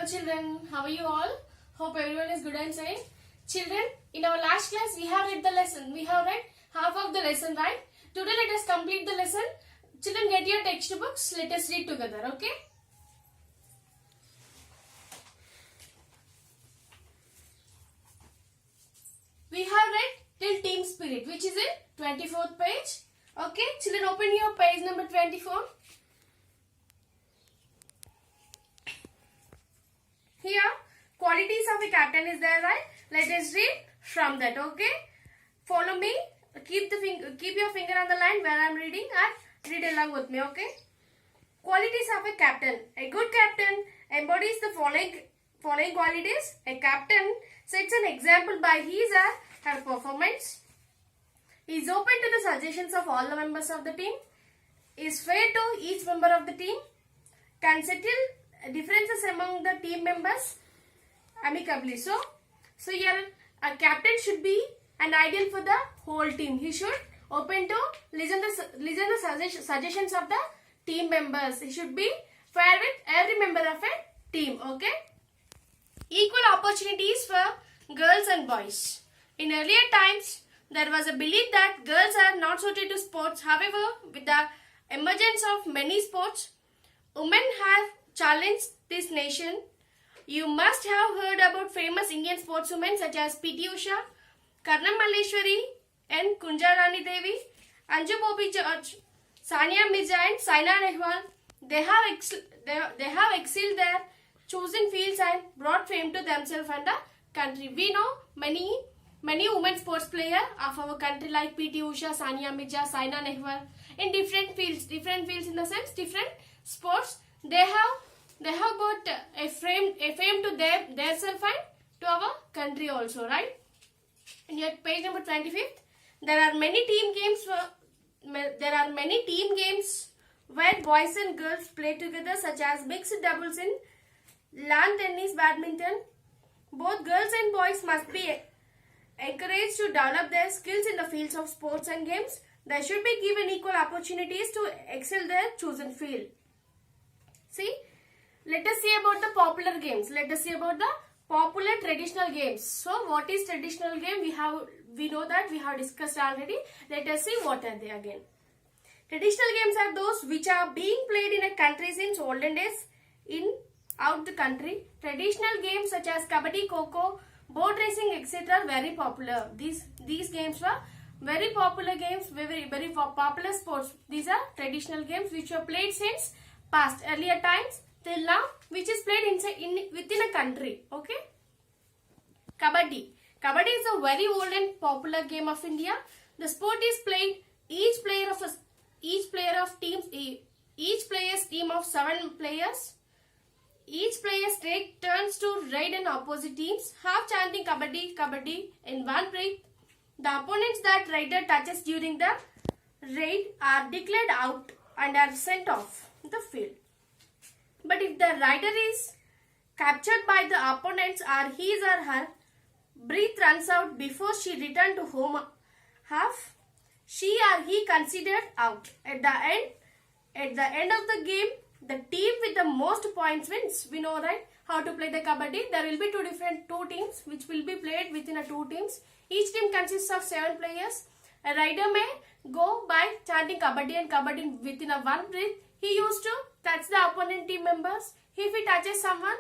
Hello children, how are you all? Hope everyone is good and safe. Children, in our last class we have read the lesson. We have read half of the lesson, right? Today let us complete the lesson. Children, get your textbooks. Let us read together, okay? We have read till team spirit, which is in 24th page. Okay, children, open your page number 24. Here, qualities of a captain is there, right? Let us read from that, okay? Follow me. Keep your finger on the line where I am reading and read along with me, okay? Qualities of a captain. A good captain embodies the following qualities. A captain sets an example by his or her performance. He is open to the suggestions of all the members of the team. Is fair to each member of the team. Can settle differences among the team members amicably. So here a captain should be an ideal for the whole team. He should open to listen the suggestions of the team members. He should be fair with every member of a team. Okay. Equal opportunities for girls and boys. In earlier times, there was a belief that girls are not suited to sports. However, with the emergence of many sports, women have challenged this nation. You must have heard about famous Indian sportswomen such as P.T. Usha, Karnam Malleshwari and Kunja Rani Devi, Anju Bobby George, Sania Mirza and Saina Nehwal. They have excelled their chosen fields and brought fame to themselves and the country. We know many women sports players of our country like P.T. Usha, Sania Mirza, Saina Nehwal in different fields in the sense different sports. They have got a fame to their self and to our country also, right? In your page number 25th, there are many team games where boys and girls play together, such as mixed doubles in lawn tennis, badminton. Both girls and boys must be encouraged to develop their skills in the fields of sports and games. They should be given equal opportunities to excel their chosen field. See, let us see about the popular games. Let us see about the popular traditional games. So, what is traditional game? We know that we have discussed already. Let us see what are they again. Traditional games are those which are being played in a country since olden days out the country. Traditional games such as kabaddi, kho-kho, boat racing, etc. are very popular. These games were very popular games, very popular sports. These are traditional games which were played since past earlier times till now, which is played within a country. Okay. Kabaddi is a very old and popular game of India. The sport is played each player's team of 7 players. Each player takes turns to raid an opposite teams, half chanting kabaddi, kabaddi in one breath. The opponents that raider touches during the raid are declared out and are sent off the field. But if the rider is captured by the opponents or his or her breath runs out before she returns to home half, she or he considered out. At the end of the game, the team with the most points wins. We know, right, how to play the kabaddi. There will be two teams which will be played within 2 teams. Each team consists of 7 players. A rider may go by chanting kabaddi and kabaddi within one breath. He used to touch the opponent team members. If he touches someone,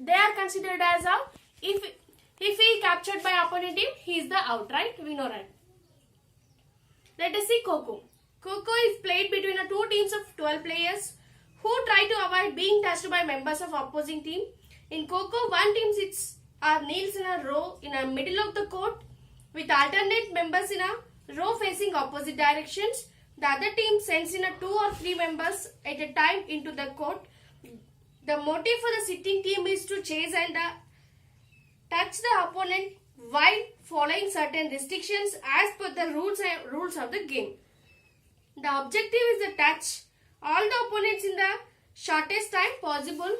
they are considered as out. If he is captured by opponent team, he is the out, right? We know, right? Let us see kho-kho. Kho-kho is played between 2 teams of 12 players who try to avoid being touched by members of opposing team. In kho-kho, one team sits or kneels in a row in the middle of the court with alternate members in a row facing opposite directions. The other team sends in 2 or 3 members at a time into the court. The motive for the sitting team is to chase and touch the opponent while following certain restrictions as per the rules of the game. The objective is to touch all the opponents in the shortest time possible.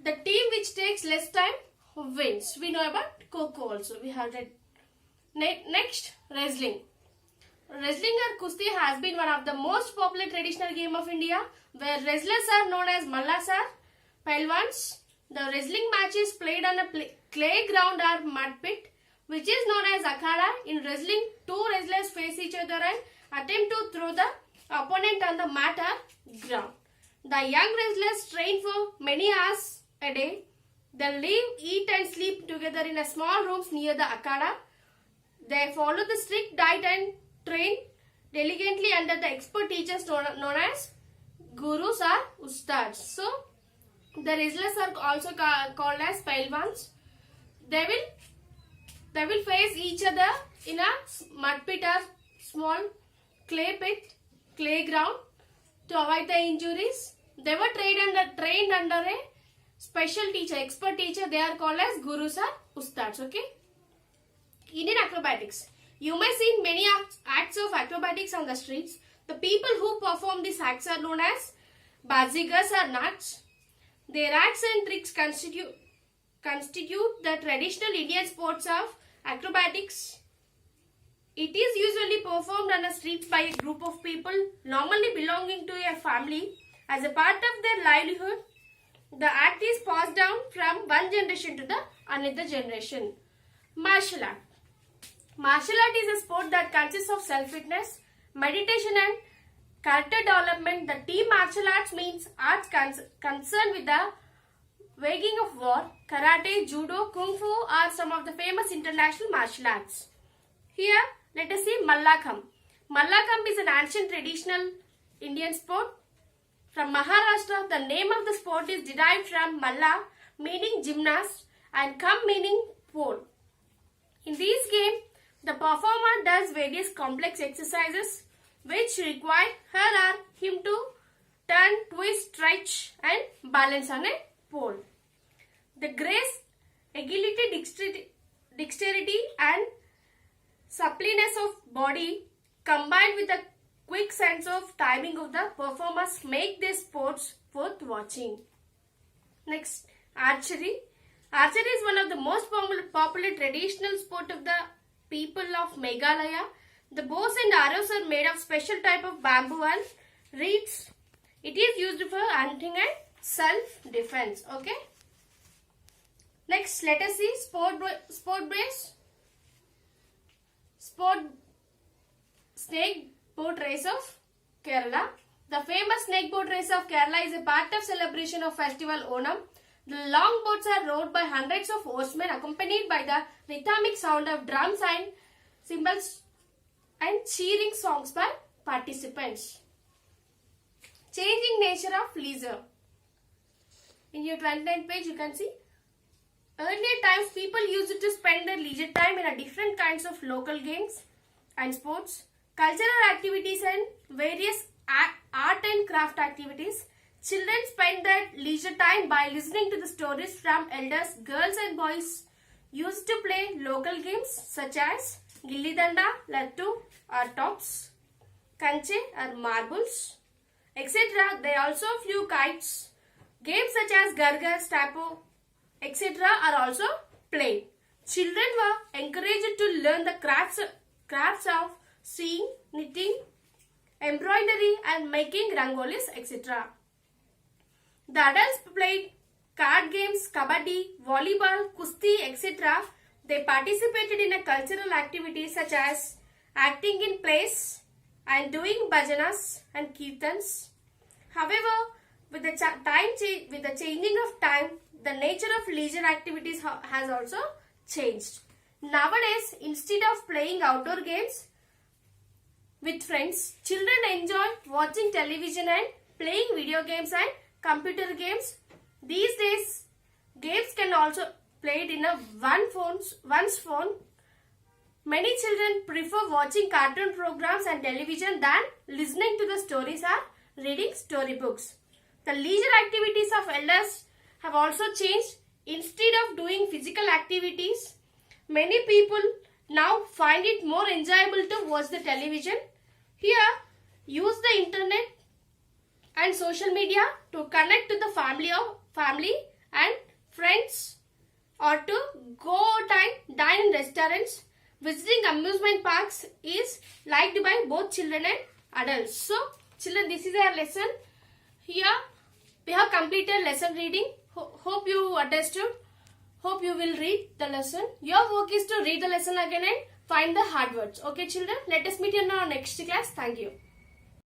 The team which takes less time wins. We know about kho-kho also. We have read. Next, wrestling. Wrestling or kusti has been one of the most popular traditional game of India, where wrestlers are known as mallas or Pahlwans. The wrestling match is played on a clay ground or mud pit, which is known as akhada. In wrestling, two wrestlers face each other and attempt to throw the opponent on the mat or ground. The young wrestlers train for many hours a day. They live, eat and sleep together in a small rooms near the akhada. They follow the strict diet and train diligently under the expert teachers known as gurus or ustads. So, the wrestlers are also called as pahlwans. They will face each other in a mud pit or small clay ground to avoid the injuries. They were trained under a special teacher, expert teacher. They are called as gurus or ustads. Okay. Indian acrobatics. You may see many acts of acrobatics on the streets. The people who perform these acts are known as bazigars or nuts. Their acts and tricks constitute the traditional Indian sports of acrobatics. It is usually performed on the streets by a group of people normally belonging to a family as a part of their livelihood. The act is passed down from one generation to the another generation. Martial art. Martial art is a sport that consists of self-fitness, meditation and character development. The team martial arts means arts concerned with the waging of war. Karate, judo, kung fu are some of the famous international martial arts. Here, let us see Mallakhambh. Mallakhambh is an ancient traditional Indian sport from Maharashtra. The name of the sport is derived from Malla, meaning gymnast, and Khambh meaning pole. In this game, the performer does various complex exercises which require her or him to turn, twist, stretch and balance on a pole. The grace, agility, dexterity and suppleness of body combined with the quick sense of timing of the performers make these sports worth watching. Next, archery. Archery is one of the most popular traditional sport of the people of Meghalaya. The bows and arrows are made of special type of bamboo and reeds. It is used for hunting and self-defense. Okay. Next, let us see sport snake boat race of Kerala. The famous snake boat race of Kerala is a part of celebration of festival Onam. The long boats are rowed by hundreds of oarsmen accompanied by the rhythmic sound of drums and cymbals and cheering songs by participants. Changing nature of leisure. In your 29th page you can see. Earlier times people used to spend their leisure time in a different kinds of local games and sports, cultural activities and various art and craft activities. Children spend their leisure time by listening to the stories from elders. Girls and boys used to play local games such as Gilli Danda, Lattu or tops, Kanche or marbles, etc. They also flew kites. Games such as Gargar, Stapo, etc. are also played. Children were encouraged to learn the crafts of sewing, knitting, embroidery and making rangolis, etc. The adults played card games, kabaddi, volleyball, kusti, etc. They participated in a cultural activities such as acting in plays and doing bhajanas and kirtans. However, with the changing of time, the nature of leisure activities has also changed. Nowadays, instead of playing outdoor games with friends, children enjoy watching television and playing video games and computer games. These days, games can also played in one's phone. Many children prefer watching cartoon programs and television than listening to the stories or reading storybooks. The leisure activities of elders have also changed. Instead of doing physical activities, many people now find it more enjoyable to watch the television. Here, use the internet and social media to connect to the family and friends, or to go out and dine in restaurants. Visiting amusement parks is liked by both children and adults. So, children, this is our lesson. Here, we have completed lesson reading. Hope you understood. Hope you will read the lesson. Your work is to read the lesson again and find the hard words. Okay children, let us meet in our next class. Thank you.